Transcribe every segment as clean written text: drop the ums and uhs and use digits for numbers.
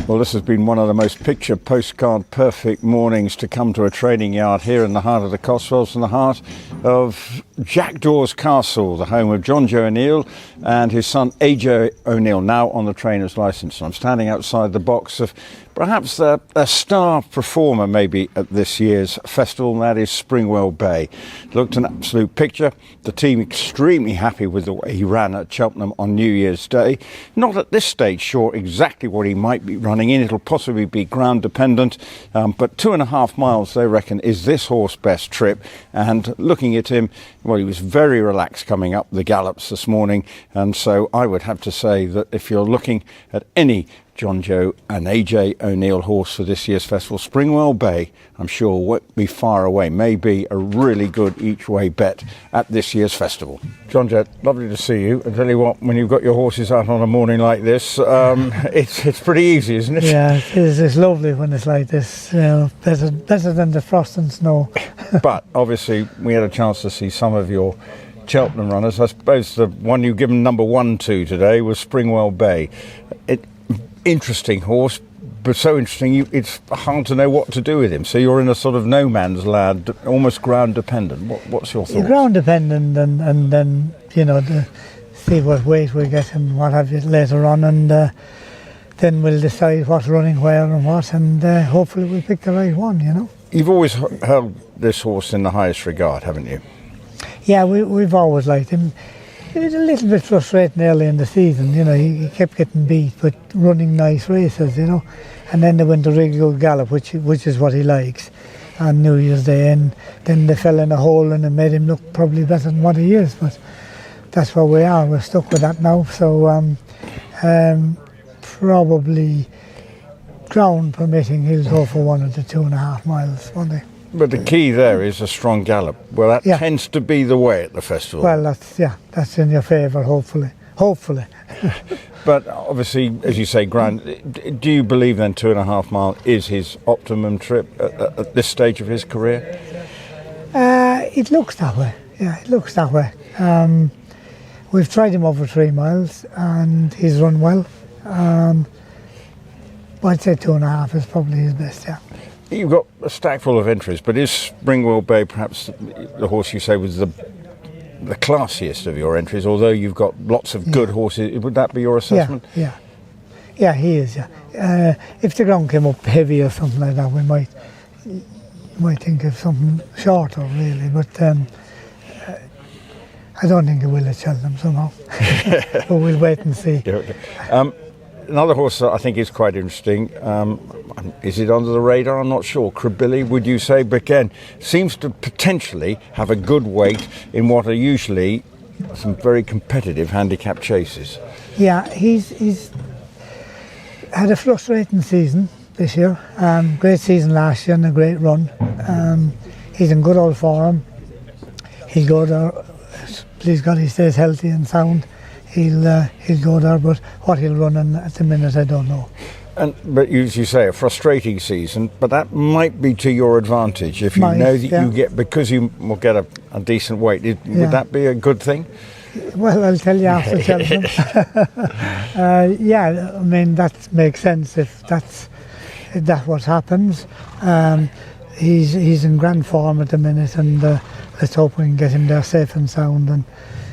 Well, this has been one of the most picture postcard perfect mornings to come to a training yard here in the heart of the Cotswolds, in the heart of Jackdaws Castle, the home of Jonjo O'Neill and his son AJ O'Neill, now on the trainer's licence. I'm standing outside the box of perhaps a star performer maybe at this year's festival, and that is Springwell Bay. Looked an absolute picture. The team extremely happy with the way he ran at Cheltenham on New Year's Day. Not at this stage sure exactly what he might be running in. It'll possibly be ground dependent, but 2.5 miles, they reckon, is this horse's best trip. And looking at him, well, he was very relaxed coming up the gallops this morning, and so I would have to say that if you're looking at any Jonjo and AJ O'Neill horse for this year's festival, Springwell Bay, I'm sure, won't be far away. Maybe a really good each-way bet at this year's festival. Jonjo, lovely to see you. I tell you what, when you've got your horses out on a morning like this, it's pretty easy, isn't it? Yeah, it is. It's lovely when it's like this. You know, better than the frost and snow. But obviously, we had a chance to see some of your Cheltenham runners. I suppose the one you've given number 1 to today was Springwell Bay. Interesting horse, but so interesting it's hard to know what to do with him. So you're in a sort of no man's land, almost ground dependent. What's your thoughts? Ground dependent, and then, you know, to see what weight we get and what have you later on, and then we'll decide what's running where and what, and hopefully we'll pick the right one, you know. You've always held this horse in the highest regard, haven't you? Yeah, we've always liked him. It was a little bit frustrating early in the season, you know. He kept getting beat, but running nice races, you know. And then they went to really good gallop, which is what he likes, on New Year's Day. And then they fell in a hole and it made him look probably better than what he is. But that's where we are. We're stuck with that now. So probably ground permitting, he'll go for 1 of the 2.5 miles, won't he? But the key there is a strong gallop. Well, that tends to be the way at the festival. Well, that's in your favour, hopefully. But obviously, as you say, ground. Do you believe then 2.5 mile is his optimum trip at this stage of his career? It looks that way. Yeah, it looks that way. We've tried him over 3 miles and he's run well. But I'd say 2.5 is probably his best, yeah. You've got a stack full of entries, but is Springwell Bay perhaps the horse you say was the classiest of your entries, although you've got lots of good horses? Would that be your assessment? Yeah, he is, yeah. If the ground came up heavy or something like that, we might think of something shorter, really, but I don't think it will at Cheltenham somehow. But we'll wait and see. Another horse that I think is quite interesting, is it under the radar? I'm not sure. Crebilly, would you say? But again, seems to potentially have a good weight in what are usually some very competitive handicap chases. Yeah, he's had a frustrating season this year. Great season last year and a great run. He's in good old form. He'll go there. Please God, he stays healthy and sound. He'll go there, but what he'll run in at the minute, I don't know. But as you say, a frustrating season, but that might be to your advantage if you know that you get, because you will get a decent weight. Would that be a good thing? Well, I'll tell you after Cheltenham. Yeah, I mean, that makes sense if that's what happens. He's in grand form at the minute, and let's hope we can get him there safe and sound and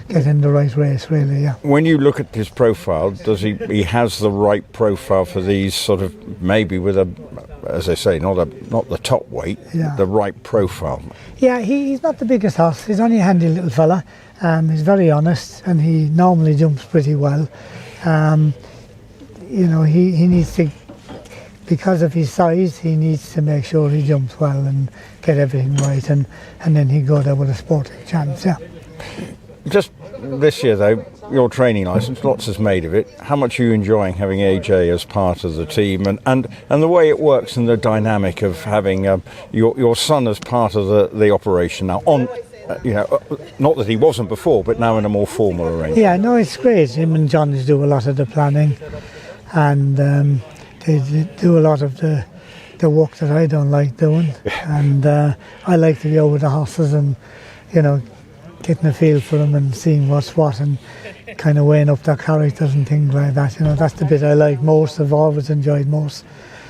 get in the right race, really, yeah. When you look at his profile, does he has the right profile for these sort of, maybe with a, as I say, not the top weight, the right profile? Yeah, he's not the biggest horse. He's only a handy little fella. He's very honest, and he normally jumps pretty well. You know, he needs to, because of his size, he needs to make sure he jumps well and get everything right, and then he'll go there with a sporting chance, yeah. Just this year, though, your training licence, lots is made of it. How much are you enjoying having AJ as part of the team, and the way it works and the dynamic of having your son as part of the operation now? Not that he wasn't before, but now in a more formal arrangement. Yeah, no, it's great. Him and John do a lot of the planning, and they do a lot of the work that I don't like doing. And I like to be over the horses and, you know, getting a feel for them and seeing what's what and kind of weighing up their characters and things like that. You know, that's the bit I like most. I've always enjoyed most.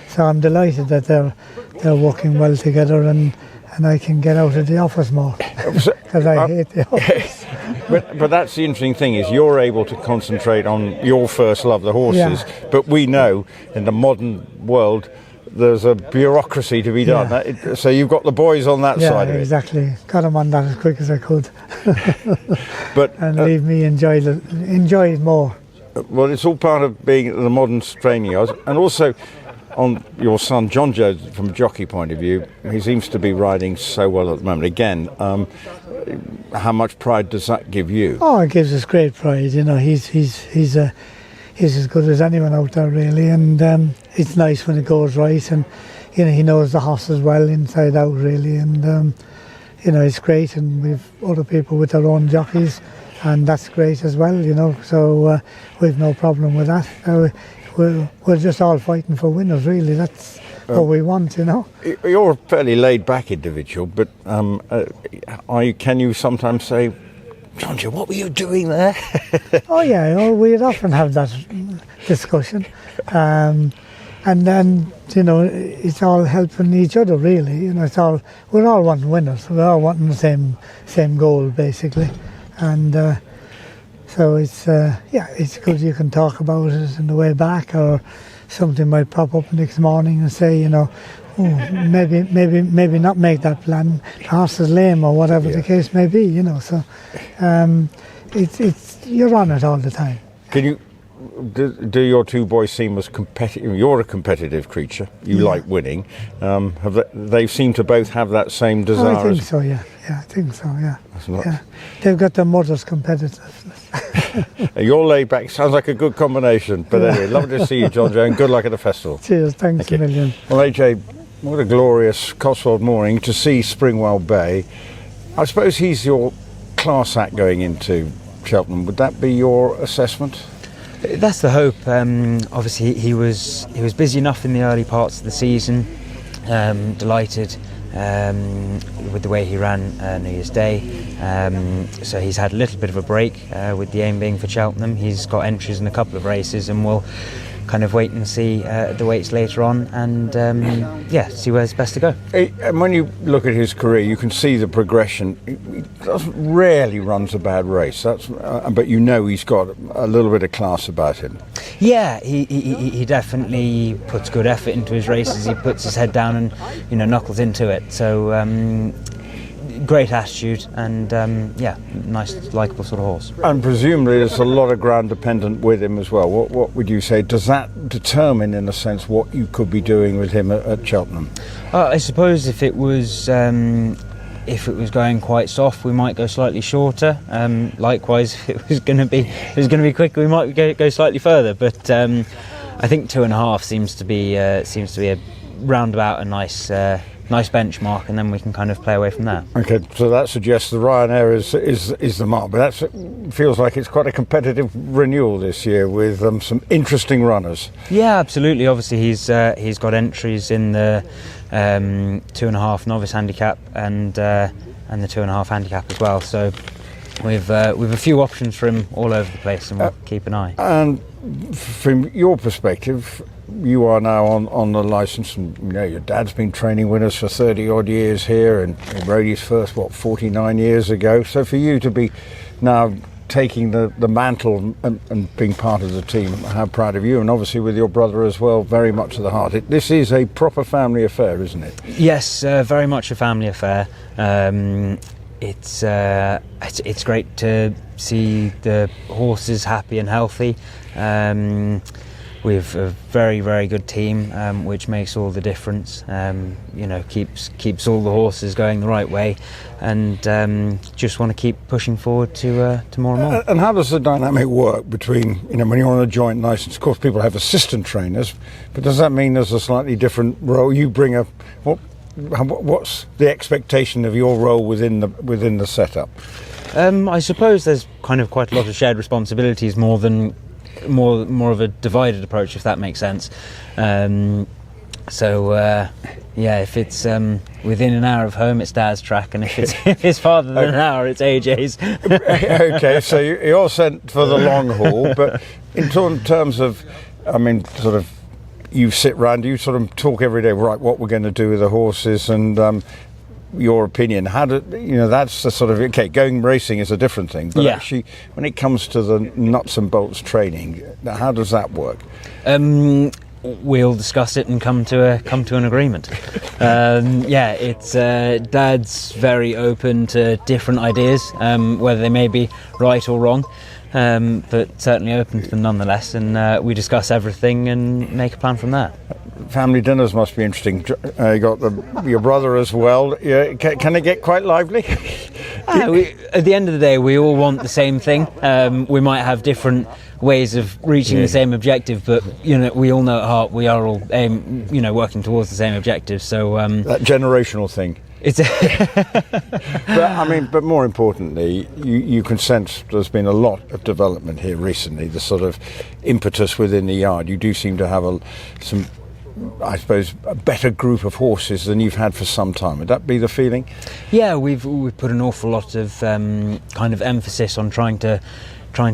So I'm delighted that they're working well together and I can get out of the office more because I hate the office. But that's the interesting thing is you're able to concentrate on your first love, the horses. Yeah. But we know in the modern world there's a bureaucracy to be done. Yeah. So you've got the boys on that side of it. Exactly. Got them on that as quick as I could. And leave me enjoy it more. Well, it's all part of being the modern training yards, and also on your son Jonjo, from a jockey point of view, he seems to be riding so well at the moment. Again, how much pride does that give you? Oh, it gives us great pride. You know, he's as good as anyone out there, really, and it's nice when it goes right, and you know he knows the horses well inside out, really, and you know it's great. And we've other people with their own jockeys, and that's great as well. You know, so we've no problem with that. We're just all fighting for winners, really. That's what we want, you know. You're a fairly laid-back individual, but can you sometimes say, Jonjo, what were you doing there? Oh yeah, we'd often have that discussion, and then you know it's all helping each other, really. You know, we're all wanting winners. We're all wanting the same goal, basically, and. So it's good you can talk about it on the way back, or something might pop up the next morning and say, you know, maybe not make that plan. The horse is lame or whatever the case may be, you know. So it's you're on it all the time. Can you do your two boys seem as competitive? You're a competitive creature. You like winning. They seem to both have that same desire. I think so. Yeah, I think so. Yeah. They've got their mother's competitiveness. You're laid back. Sounds like a good combination. But anyway, lovely to see you, Jonjo, and good luck at the festival. Cheers. Thanks a million. Well, AJ, what a glorious Cotswold morning to see Springwell Bay. I suppose he's your class act going into Cheltenham. Would that be your assessment? That's the hope. Obviously, he was busy enough in the early parts of the season. Delighted with the way he ran New Year's Day. So he's had a little bit of a break with the aim being for Cheltenham. He's got entries in a couple of races, and we'll kind of wait and see the weights later on, and see where's best to go. And when you look at his career, you can see the progression. He rarely runs a bad race. But you know he's got a little bit of class about him. Yeah, he definitely puts good effort into his races. He puts his head down and knuckles into it. So great attitude and nice, likeable sort of horse. And presumably there's a lot of ground dependent with him as well. What would you say? Does that determine, in a sense, what you could be doing with him at Cheltenham? I suppose if it was going quite soft, we might go slightly shorter. Likewise, if it was going to be quick, we might go slightly further. But I think 2.5 seems to be a roundabout a nice benchmark, and then we can kind of play away from that. Okay, so that suggests the Ryanair is the mark, but that feels like it's quite a competitive renewal this year with some interesting runners. Yeah, absolutely. Obviously, he's got entries in the 2.5 novice handicap and the 2.5 handicap as well. So we've a few options for him all over the place, and we'll keep an eye. And from your perspective, you are now on the licence, and your dad's been training winners for 30 odd years here, and he rode his first 49 years ago. So for you to be now taking the mantle and being part of the team, how proud of you, and obviously with your brother as well, very much at the heart. This is a proper family affair, isn't it? Yes, very much a family affair. It's great to see the horses happy and healthy. We've a very, very good team, which makes all the difference. Keeps all the horses going the right way, and just want to keep pushing forward to more and more. And how does the dynamic work between when you're on a joint licence? Of course, people have assistant trainers, but does that mean there's a slightly different role? You bring what's the expectation of your role within the setup? I suppose there's kind of quite a lot of shared responsibilities, more of a divided approach, if that makes sense. So yeah, if it's within an hour of home, it's Dad's track, and if it's farther than an hour, it's AJ's. Okay, so you're sent for the long haul, but in terms of, I mean, sort of, you sit round, you sort of talk every day, right, what we're going to do with the horses, and your opinion. How do you know? That's the sort of, okay, going racing is a different thing, but actually, when it comes to the nuts and bolts training, how does that work? We'll discuss it and come to an agreement. It's Dad's very open to different ideas, whether they may be right or wrong, but certainly open to them nonetheless. And we discuss everything and make a plan from there. Family dinners must be interesting. You got your brother as well. Yeah, can it get quite lively? At the end of the day, we all want the same thing. We might have different ways of reaching the same objective, but we all know at heart we are all working towards the same objective. So that generational thing. It's but more importantly, you can sense there's been a lot of development here recently. The sort of impetus within the yard. You do seem to have some, I suppose, a better group of horses than you've had for some time. Would that be the feeling? Yeah, we've put an awful lot of kind of emphasis on trying to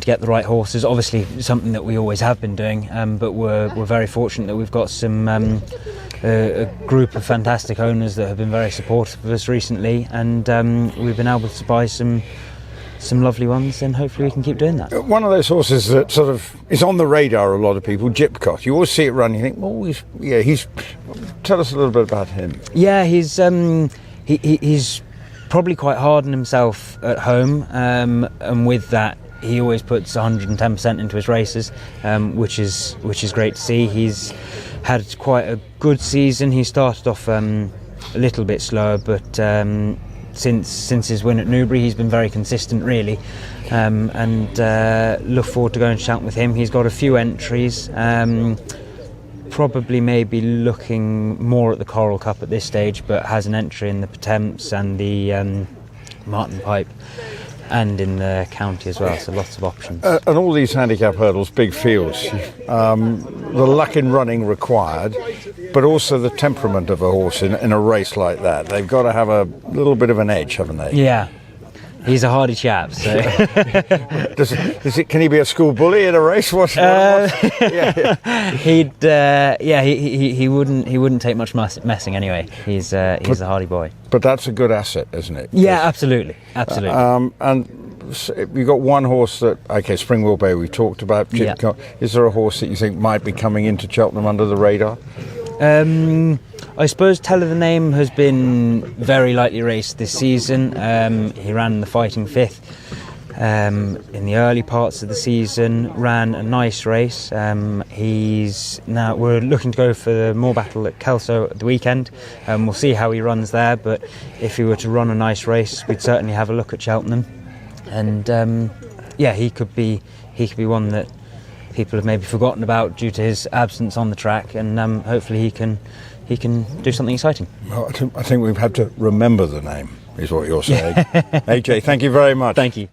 get the right horses. Obviously, something that we always have been doing, but we're very fortunate that we've got some a group of fantastic owners that have been very supportive of us recently, and we've been able to buy some lovely ones, and hopefully we can keep doing that. One of those horses that sort of is on the radar of a lot of people, Gip Cot. You always see it run, you think, well, he's. Tell us a little bit about him. Yeah, he's probably quite hard on himself at home, and with that, he always puts 110% into his races, which is great to see. He's had quite a good season. He started off a little bit slower, but since his win at Newbury, he's been very consistent, really, and look forward to going to Cheltenham with him. He's got a few entries, probably maybe looking more at the Coral Cup at this stage, but has an entry in the Potemps and the Martin Pipe, and in the county as well, so lots of options. And all these handicap hurdles, big fields, the luck in running required, but also the temperament of a horse in a race like that. They've got to have a little bit of an edge, haven't they? Yeah, he's a hardy chap. So, can he be a school bully in a race? He wouldn't take much messing anyway. He's a hardy boy. But that's a good asset, isn't it? Yeah, absolutely. And you've got one horse that, Springwell Bay we talked about. Gip Cot. Is there a horse that you think might be coming into Cheltenham under the radar? I suppose Tell of the Name has been very lightly raced this season. He ran the Fighting Fifth in the early parts of the season, ran a nice race. We're looking to go for the Moor Battle at Kelso at the weekend. We'll see how he runs there, but if he were to run a nice race, we'd certainly have a look at Cheltenham. And he could be one that people have maybe forgotten about due to his absence on the track, and hopefully he can do something exciting. Well, I think we've had to remember the name, is what you're saying. AJ, thank you very much. Thank you.